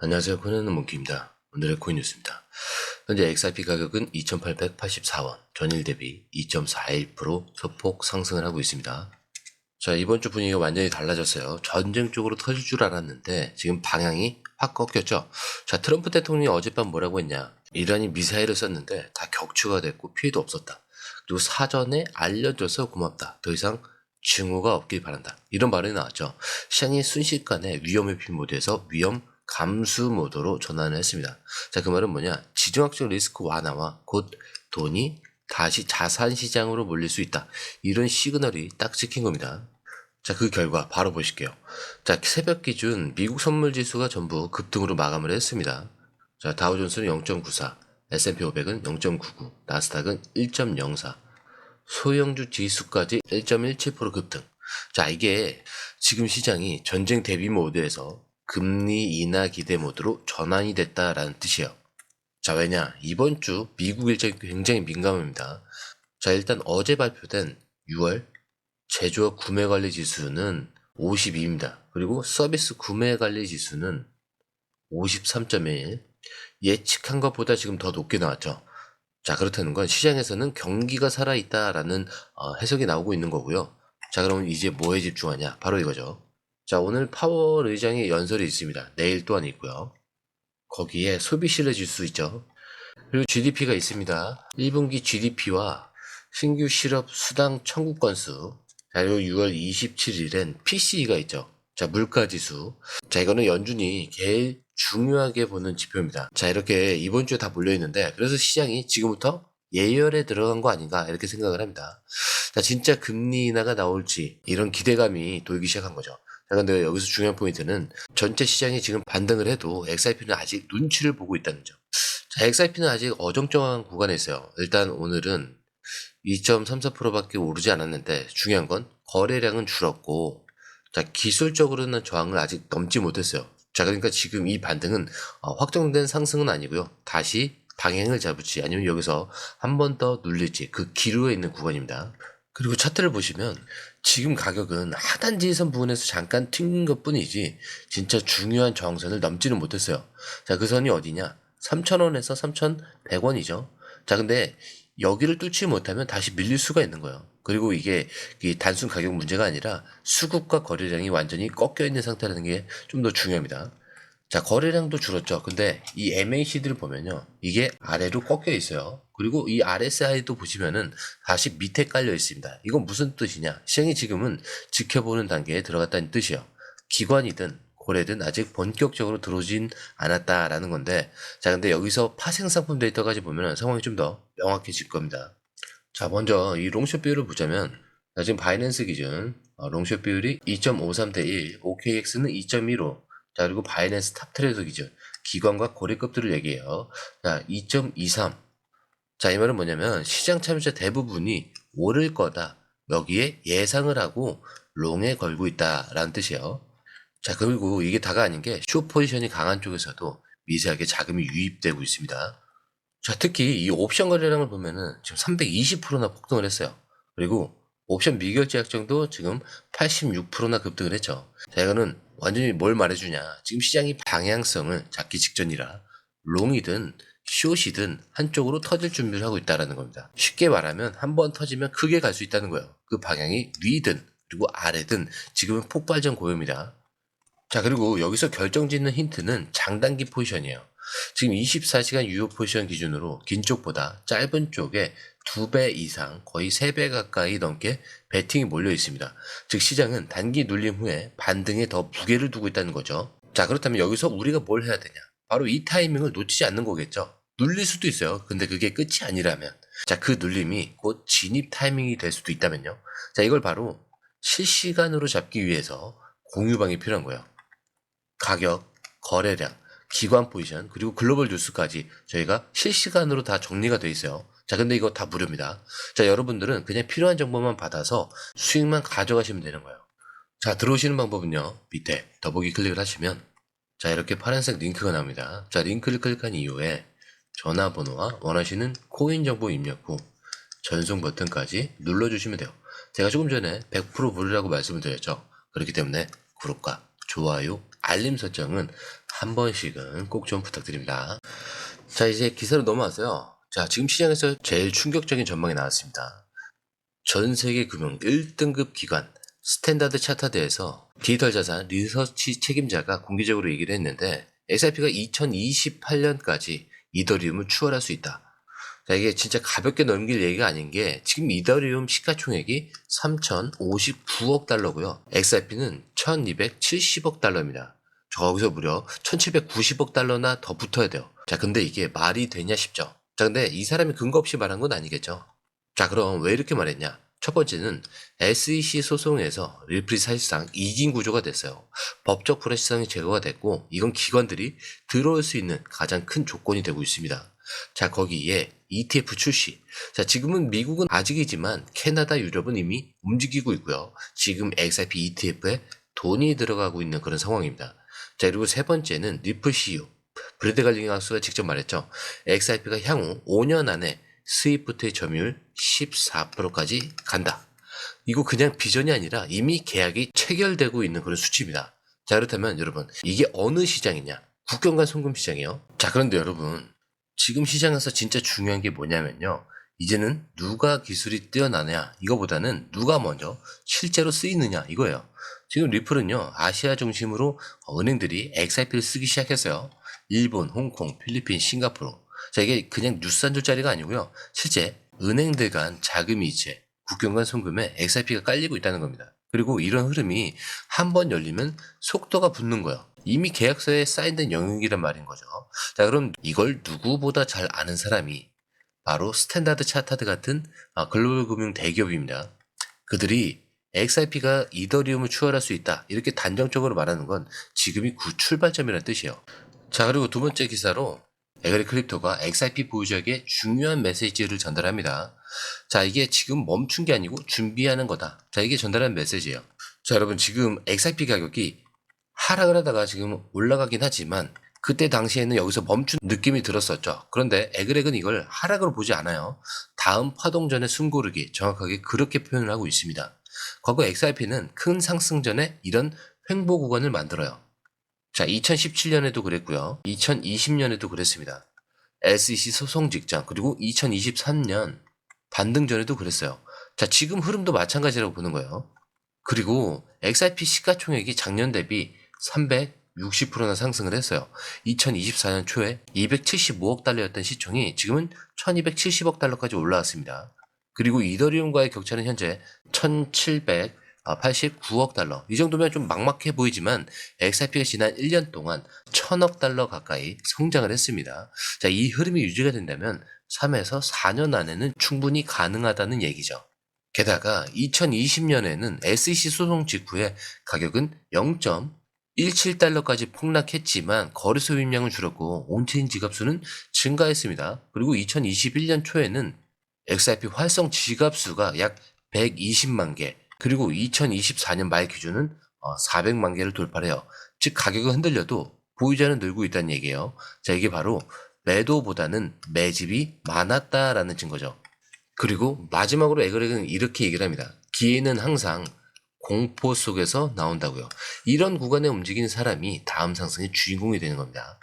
안녕하세요. 코인하는 몽키입니다. 오늘의 코인 뉴스입니다. 현재 XRP 가격은 2,884원, 전일 대비 2.41% 소폭 상승을 하고 있습니다. 자, 이번 주 분위기가 완전히 달라졌어요. 전쟁 쪽으로 터질 줄 알았는데 지금 방향이 확 꺾였죠. 자, 트럼프 대통령이 어젯밤 뭐라고 했냐. 이란이 미사일을 쐈는데 다 격추가 됐고 피해도 없었다. 그리고 사전에 알려줘서 고맙다. 더 이상 증오가 없길 바란다. 이런 발언이 나왔죠. 시장이 순식간에 위험 회피 모드에서 위험 감수 모드로 전환을 했습니다. 자, 그 말은 뭐냐? 지정학적 리스크 완화와 곧 돈이 다시 자산 시장으로 몰릴 수 있다. 이런 시그널이 딱 찍힌 겁니다. 자, 그 결과 바로 보실게요. 자, 새벽 기준 미국 선물 지수가 전부 급등으로 마감을 했습니다. 자, 다우존스는 0.94, S&P 500은 0.99, 나스닥은 1.04, 소형주 지수까지 1.17% 급등. 자, 이게 지금 시장이 전쟁 대비 모드에서 금리 인하 기대 모드로 전환이 됐다라는 뜻이에요. 자, 왜냐? 이번 주 미국 일정이 굉장히 민감합니다. 자, 일단 어제 발표된 6월 제조업 구매 관리 지수는 52입니다. 그리고 서비스 구매 관리 지수는 53.1. 예측한 것보다 지금 더 높게 나왔죠. 자, 그렇다는 건 시장에서는 경기가 살아있다라는 해석이 나오고 있는 거고요. 자, 그럼 이제 뭐에 집중하냐? 바로 이거죠. 자, 오늘 파월 의장의 연설이 있습니다. 내일 또한 있고요. 거기에 소비 신뢰 지수 있죠. 그리고 GDP가 있습니다. 1분기 GDP와 신규 실업 수당 청구 건수. 자, 그리고 6월 27일엔 PCE가 있죠. 자, 물가 지수. 자, 이거는 연준이 제일 중요하게 보는 지표입니다. 자, 이렇게 이번 주에 다 몰려있는데, 그래서 시장이 지금부터 예열에 들어간 거 아닌가, 이렇게 생각을 합니다. 자, 진짜 금리 인하가 나올지, 이런 기대감이 돌기 시작한 거죠. 자, 근데 여기서 중요한 포인트는 전체 시장이 지금 반등을 해도 XRP는 아직 눈치를 보고 있다는 점. 자, XRP는 아직 어정쩡한 구간에 있어요. 일단 오늘은 2.34%밖에 오르지 않았는데 중요한 건 거래량은 줄었고, 자, 기술적으로는 저항을 아직 넘지 못했어요. 자, 그러니까 지금 이 반등은 확정된 상승은 아니고요. 다시 방향을 잡을지 아니면 여기서 한 번 더 눌릴지 그 기로에 있는 구간입니다. 그리고 차트를 보시면 지금 가격은 하단지선 부분에서 잠깐 튕긴 것 뿐이지 진짜 중요한 저항선을 넘지는 못했어요. 자, 그 선이 어디냐? 3,000원에서 3,100원이죠. 자, 근데 여기를 뚫지 못하면 다시 밀릴 수가 있는 거예요. 그리고 이게 단순 가격 문제가 아니라 수급과 거래량이 완전히 꺾여 있는 상태라는 게 좀 더 중요합니다. 자, 거래량도 줄었죠. 근데 이 MACD를 보면요. 이게 아래로 꺾여 있어요. 그리고 이 RSI도 보시면은 다시 밑에 깔려 있습니다. 이건 무슨 뜻이냐? 시장이 지금은 지켜보는 단계에 들어갔다는 뜻이에요. 기관이든 고래든 아직 본격적으로 들어오진 않았다라는 건데, 자, 근데 여기서 파생 상품 데이터까지 보면 상황이 좀 더 명확해질 겁니다. 자, 먼저 이 롱숏 비율을 보자면, 자, 지금 바이낸스 기준 롱숏 비율이 2.53 대 1, OKX는 2.15. 자, 그리고 바이낸스 탑 트레이더 기준 기관과 고래급들을 얘기해요. 자, 2.23. 자, 이 말은 뭐냐면 시장 참여자 대부분이 오를 거다. 여기에 예상을 하고 롱에 걸고 있다라는 뜻이에요. 자, 그리고 이게 다가 아닌 게 숏 포지션이 강한 쪽에서도 미세하게 자금이 유입되고 있습니다. 자, 특히 이 옵션 거래량을 보면은 지금 320%나 폭등을 했어요. 그리고 옵션 미결제 약정도 지금 86%나 급등을 했죠. 자, 이거는 완전히 뭘 말해주냐. 지금 시장이 방향성을 잡기 직전이라 롱이든 숏이든 한쪽으로 터질 준비를 하고 있다는 겁니다. 쉽게 말하면 한 번 터지면 크게 갈 수 있다는 거예요. 그 방향이 위든 그리고 아래든 지금은 폭발적 고요입니다. 자, 그리고 여기서 결정짓는 힌트는 장단기 포지션이에요. 지금 24시간 유효 포지션 기준으로 긴 쪽보다 짧은 쪽에 2배 이상, 거의 3배 가까이 넘게 베팅이 몰려 있습니다. 즉 시장은 단기 눌림 후에 반등에 더 무게를 두고 있다는 거죠. 자, 그렇다면 여기서 우리가 뭘 해야 되냐? 바로 이 타이밍을 놓치지 않는 거겠죠. 눌릴 수도 있어요. 근데 그게 끝이 아니라면. 자, 그 눌림이 곧 진입 타이밍이 될 수도 있다면요. 자, 이걸 바로 실시간으로 잡기 위해서 공유방이 필요한 거예요. 가격, 거래량, 기관 포지션, 그리고 글로벌 뉴스까지 저희가 실시간으로 다 정리가 돼 있어요. 자, 근데 이거 다 무료입니다. 자, 여러분들은 그냥 필요한 정보만 받아서 수익만 가져가시면 되는 거예요. 자, 들어오시는 방법은요. 밑에 더보기 클릭을 하시면 자, 이렇게 파란색 링크가 나옵니다. 자, 링크를 클릭한 이후에 전화번호와 원하시는 코인 정보 입력 후 전송 버튼까지 눌러주시면 돼요. 제가 조금 전에 100% 무료라고 말씀을 드렸죠. 그렇기 때문에 구독과 좋아요, 알림 설정은 한 번씩은 꼭 좀 부탁드립니다. 자, 이제 기사로 넘어왔어요. 자, 지금 시장에서 제일 충격적인 전망이 나왔습니다. 전 세계 금융 1등급 기관 스탠다드 차타드에서 디지털 자산 리서치 책임자가 공개적으로 얘기를 했는데 XRP가 2028년까지 이더리움을 추월할 수 있다. 자, 이게 진짜 가볍게 넘길 얘기가 아닌 게 지금 이더리움 시가총액이 3,059억 달러고요. XRP는 1,270억 달러입니다. 거기서 무려 1,790억 달러나 더 붙어야 돼요. 자, 근데 이게 말이 되냐 싶죠. 자, 근데 이 사람이 근거 없이 말한 건 아니겠죠. 자, 그럼 왜 이렇게 말했냐? 첫 번째는 SEC 소송에서 리플이 사실상 이긴 구조가 됐어요. 법적 불확실성이 제거가 됐고 이건 기관들이 들어올 수 있는 가장 큰 조건이 되고 있습니다. 자, 거기에 ETF 출시. 자, 지금은 미국은 아직이지만 캐나다, 유럽은 이미 움직이고 있고요. 지금 XRP ETF에 돈이 들어가고 있는 그런 상황입니다. 자, 그리고 세 번째는 리플 CEO 브래드 갈링하우스가 직접 말했죠. XRP가 향후 5년 안에 스위프트의 점유율 14%까지 간다. 이거 그냥 비전이 아니라 이미 계약이 체결되고 있는 그런 수치입니다. 자, 그렇다면 여러분, 이게 어느 시장이냐? 국경 간 송금 시장이요. 자, 그런데 여러분, 지금 시장에서 진짜 중요한 게 뭐냐면요. 이제는 누가 기술이 뛰어나냐 이거보다는 누가 먼저 실제로 쓰이느냐 이거예요. 지금 리플은요, 아시아 중심으로 은행들이 XRP를 쓰기 시작했어요. 일본, 홍콩, 필리핀, 싱가포르. 자, 이게 그냥 뉴스 한 줄짜리가 아니고요. 실제 은행들 간 자금 이체, 국경 간 송금에 XRP가 깔리고 있다는 겁니다. 그리고 이런 흐름이 한 번 열리면 속도가 붙는 거예요. 이미 계약서에 사인된 영역이란 말인 거죠. 자, 그럼 이걸 누구보다 잘 아는 사람이 바로 스탠다드 차타드 같은 글로벌 금융 대기업입니다. 그들이 XRP가 이더리움을 추월할 수 있다. 이렇게 단정적으로 말하는 건 지금이 구 출발점이라는 뜻이에요. 자, 그리고 두 번째 기사로 에그리 크립토가 XRP 보유자에게 중요한 메시지를 전달합니다. 자, 이게 지금 멈춘 게 아니고 준비하는 거다. 자, 이게 전달하는 메시지예요. 자, 여러분, 지금 XRP 가격이 하락을 하다가 지금 올라가긴 하지만 그때 당시에는 여기서 멈춘 느낌이 들었었죠. 그런데 에그렉은 이걸 하락으로 보지 않아요. 다음 파동 전의 숨고르기, 정확하게 그렇게 표현을 하고 있습니다. 과거 XRP는 큰 상승 전에 이런 횡보 구간을 만들어요. 자, 2017년에도 그랬고요. 2020년에도 그랬습니다. SEC 소송 직전, 그리고 2023년 반등 전에도 그랬어요. 자, 지금 흐름도 마찬가지라고 보는 거예요. 그리고 XRP 시가총액이 작년 대비 360%나 상승을 했어요. 2024년 초에 275억 달러였던 시총이 지금은 1270억 달러까지 올라왔습니다. 그리고 이더리움과의 격차는 현재 1789억 달러. 이 정도면 좀 막막해 보이지만 XRP가 지난 1년 동안 1000억 달러 가까이 성장을 했습니다. 자, 이 흐름이 유지가 된다면 3에서 4년 안에는 충분히 가능하다는 얘기죠. 게다가 2020년에는 SEC 소송 직후에 가격은 0.17달러까지 폭락했지만 거래소 유입량은 줄었고 온체인 지갑수는 증가했습니다. 그리고 2021년 초에는 XRP 활성 지갑수가 약 120만 개, 그리고 2024년 말 기준은 400만 개를 돌파해요. 즉 가격은 흔들려도 보유자는 늘고 있다는 얘기예요. 자, 이게 바로 매도보다는 매집이 많았다라는 증거죠. 그리고 마지막으로 에그렉은 이렇게 얘기를 합니다. 기회는 항상 공포 속에서 나온다고요. 이런 구간에 움직이는 사람이 다음 상승의 주인공이 되는 겁니다.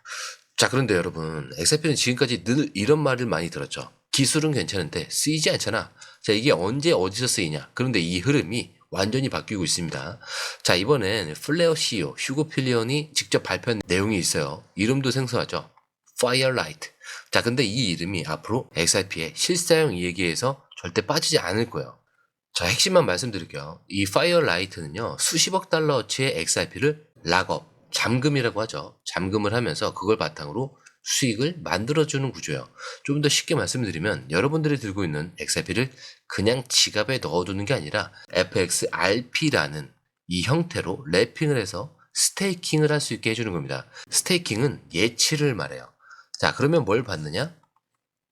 자, 그런데 여러분, XRP는 지금까지 늘 이런 말을 많이 들었죠. 기술은 괜찮은데 쓰이지 않잖아. 자, 이게 언제 어디서 쓰이냐. 그런데 이 흐름이 완전히 바뀌고 있습니다. 자, 이번엔 플레어 CEO 휴고 필리언이 직접 발표한 내용이 있어요. 이름도 생소하죠. Firelight. 자, 근데 이 이름이 앞으로 XRP의 실사용 이야기에서 절대 빠지지 않을 거예요. 자, 핵심만 말씀드릴게요. 이 Firelight는요, 수십억 달러어치의 XRP를 락업, 잠금이라고 하죠. 잠금을 하면서 그걸 바탕으로 수익을 만들어주는 구조예요. 좀 더 쉽게 말씀드리면 여러분들이 들고 있는 XRP를 그냥 지갑에 넣어두는 게 아니라 FXRP라는 이 형태로 랩핑을 해서 스테이킹을 할 수 있게 해주는 겁니다. 스테이킹은 예치를 말해요. 자, 그러면 뭘 받느냐?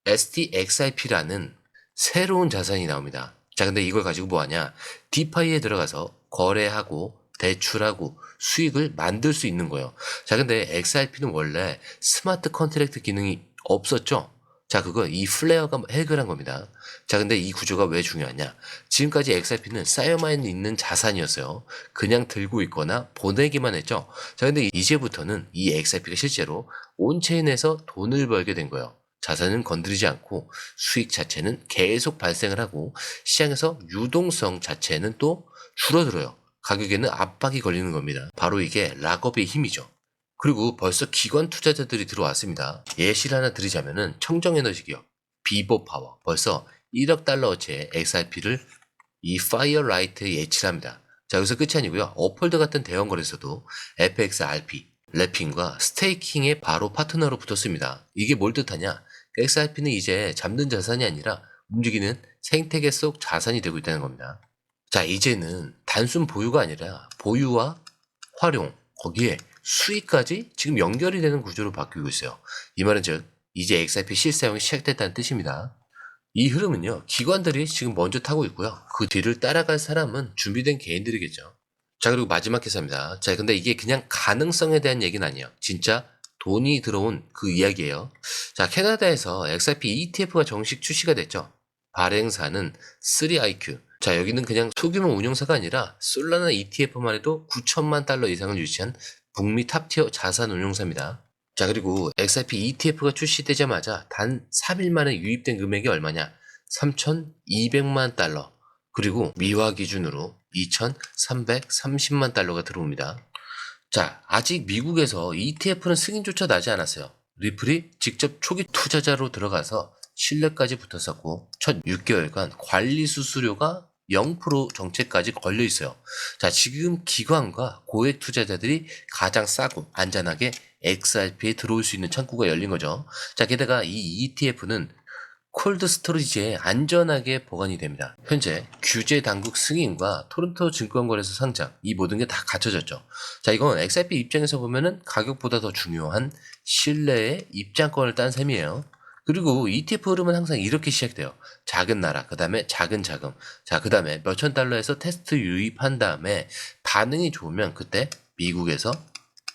STXRP라는 새로운 자산이 나옵니다. 자, 근데 이걸 가지고 뭐 하냐? 디파이에 들어가서 거래하고 대출하고 수익을 만들 수 있는 거예요. 자, 근데 XRP는 원래 스마트 컨트랙트 기능이 없었죠? 자, 이 플레어가 해결한 겁니다. 자, 근데 이 구조가 왜 중요하냐? 지금까지 XRP는 쌓여만 있는 자산이었어요. 그냥 들고 있거나 보내기만 했죠. 자, 근데 이제부터는 이 XRP가 실제로 온체인에서 돈을 벌게 된 거예요. 자산은 건드리지 않고 수익 자체는 계속 발생을 하고 시장에서 유동성 자체는 또 줄어들어요. 가격에는 압박이 걸리는 겁니다. 바로 이게 락업의 힘이죠. 그리고 벌써 기관 투자자들이 들어왔습니다. 예시를 하나 드리자면은 청정에너지 기업 비보파워 벌써 1억 달러어치의 XRP를 이 파이어라이트에 예치를 합니다. 자, 여기서 끝이 아니고요. 어폴드 같은 대형 거래소도 FXRP, 래핑과 스테이킹에 바로 파트너로 붙었습니다. 이게 뭘 뜻하냐? XRP는 이제 잠든 자산이 아니라 움직이는 생태계 속 자산이 되고 있다는 겁니다. 자, 이제는 단순 보유가 아니라 보유와 활용, 거기에 수익까지 지금 연결이 되는 구조로 바뀌고 있어요. 이 말은 즉 이제 XRP 실사용이 시작됐다는 뜻입니다. 이 흐름은요, 기관들이 지금 먼저 타고 있고요. 그 뒤를 따라갈 사람은 준비된 개인들이겠죠. 자, 그리고 마지막 기사입니다. 자, 근데 이게 그냥 가능성에 대한 얘기는 아니에요. 진짜 돈이 들어온 그 이야기예요. 자, 캐나다에서 XRP ETF가 정식 출시가 됐죠. 발행사는 3IQ. 자, 여기는 그냥 소규모 운용사가 아니라 솔라나 ETF만 해도 9천만 달러 이상을 유치한 북미 탑티어 자산 운용사입니다. 자, 그리고 XRP ETF가 출시되자마자 단 3일 만에 유입된 금액이 얼마냐? 3,200만 달러. 그리고 미화 기준으로 2,330만 달러가 들어옵니다. 자, 아직 미국에서 ETF는 승인조차 나지 않았어요. 리플이 직접 초기 투자자로 들어가서 신뢰까지 붙었었고 첫 6개월간 관리 수수료가 0% 정책까지 걸려 있어요. 자, 지금 기관과 고액 투자자들이 가장 싸고 안전하게 XRP에 들어올 수 있는 창구가 열린 거죠. 자, 게다가 이 ETF는 콜드 스토리지에 안전하게 보관이 됩니다. 현재 규제 당국 승인과 토론토 증권거래소 상장 이 모든 게 다 갖춰졌죠. 자, 이건 XRP 입장에서 보면은 가격보다 더 중요한 신뢰의 입장권을 딴 셈이에요. 그리고 ETF 흐름은 항상 이렇게 시작돼요. 작은 나라, 그 다음에 작은 자금, 자, 그 다음에 몇천 달러에서 테스트 유입한 다음에 반응이 좋으면 그때 미국에서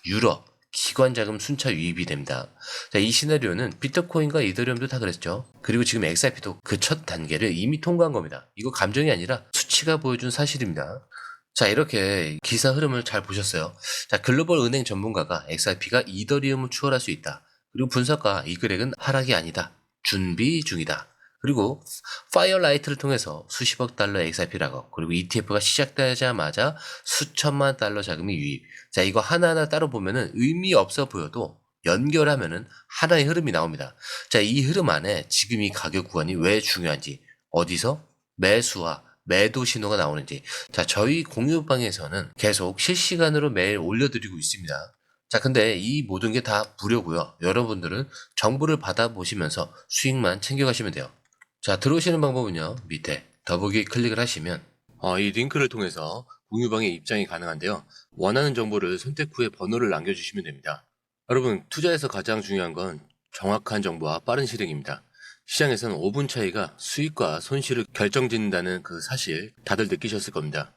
유럽, 기관 자금 순차 유입이 됩니다. 자, 이 시나리오는 비트코인과 이더리움도 다 그랬죠. 그리고 지금 XRP도 그 첫 단계를 이미 통과한 겁니다. 이거 감정이 아니라 수치가 보여준 사실입니다. 자, 이렇게 기사 흐름을 잘 보셨어요. 자, 글로벌 은행 전문가가 XRP가 이더리움을 추월할 수 있다. 그리고 분석가 이글렉은 하락이 아니다. 준비 중이다. 그리고 파이어라이트를 통해서 수십억 달러 XRP라고, 그리고 ETF가 시작되자마자 수천만 달러 자금이 유입. 자, 이거 하나하나 따로 보면은 의미 없어 보여도 연결하면은 하나의 흐름이 나옵니다. 자, 이 흐름 안에 지금 이 가격 구간이 왜 중요한지, 어디서 매수와 매도 신호가 나오는지, 자, 저희 공유방에서는 계속 실시간으로 매일 올려드리고 있습니다. 자, 근데 이 모든 게 다 무료고요. 여러분들은 정보를 받아보시면서 수익만 챙겨가시면 돼요. 자, 들어오시는 방법은요, 밑에 더보기 클릭을 하시면 이 링크를 통해서 공유방에 입장이 가능한데요. 원하는 정보를 선택 후에 번호를 남겨주시면 됩니다. 여러분, 투자에서 가장 중요한 건 정확한 정보와 빠른 실행입니다. 시장에서는 5분 차이가 수익과 손실을 결정짓는다는 그 사실 다들 느끼셨을 겁니다.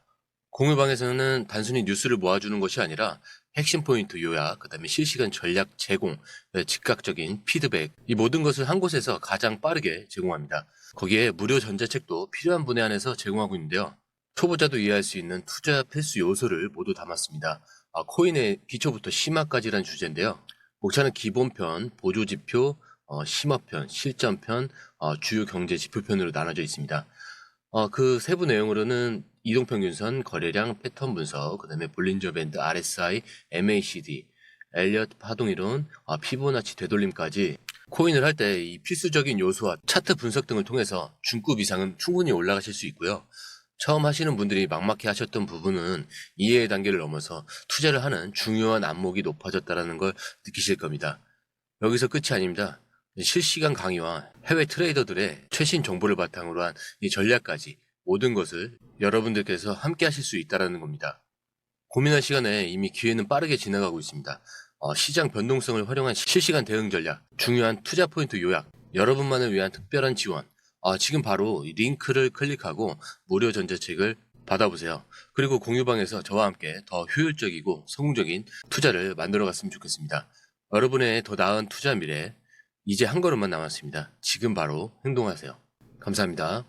공유방에서는 단순히 뉴스를 모아주는 것이 아니라 핵심 포인트 요약, 그 다음에 실시간 전략 제공, 즉각적인 피드백, 이 모든 것을 한 곳에서 가장 빠르게 제공합니다. 거기에 무료 전자책도 필요한 분에 한해서 제공하고 있는데요. 초보자도 이해할 수 있는 투자 필수 요소를 모두 담았습니다. 코인의 기초부터 심화까지란 주제인데요. 목차는 기본편, 보조지표, 심화편, 실전편, 주요 경제 지표편으로 나눠져 있습니다. 그 세부 내용으로는 이동평균선, 거래량, 패턴 분석, 그 다음에 볼린저 밴드, RSI, MACD, 엘리엇 파동이론, 피보나치 되돌림까지 코인을 할 때 이 필수적인 요소와 차트 분석 등을 통해서 중급 이상은 충분히 올라가실 수 있고요. 처음 하시는 분들이 막막해 하셨던 부분은 이해의 단계를 넘어서 투자를 하는 중요한 안목이 높아졌다는 걸 느끼실 겁니다. 여기서 끝이 아닙니다. 실시간 강의와 해외 트레이더들의 최신 정보를 바탕으로 한 이 전략까지 모든 것을 여러분들께서 함께 하실 수 있다는 겁니다. 고민할 시간에 이미 기회는 빠르게 지나가고 있습니다. 시장 변동성을 활용한 실시간 대응 전략, 중요한 투자 포인트 요약, 여러분만을 위한 특별한 지원, 지금 바로 이 링크를 클릭하고 무료 전자책을 받아보세요. 그리고 공유방에서 저와 함께 더 효율적이고 성공적인 투자를 만들어 갔으면 좋겠습니다. 여러분의 더 나은 투자 미래, 이제 한 걸음만 남았습니다. 지금 바로 행동하세요. 감사합니다.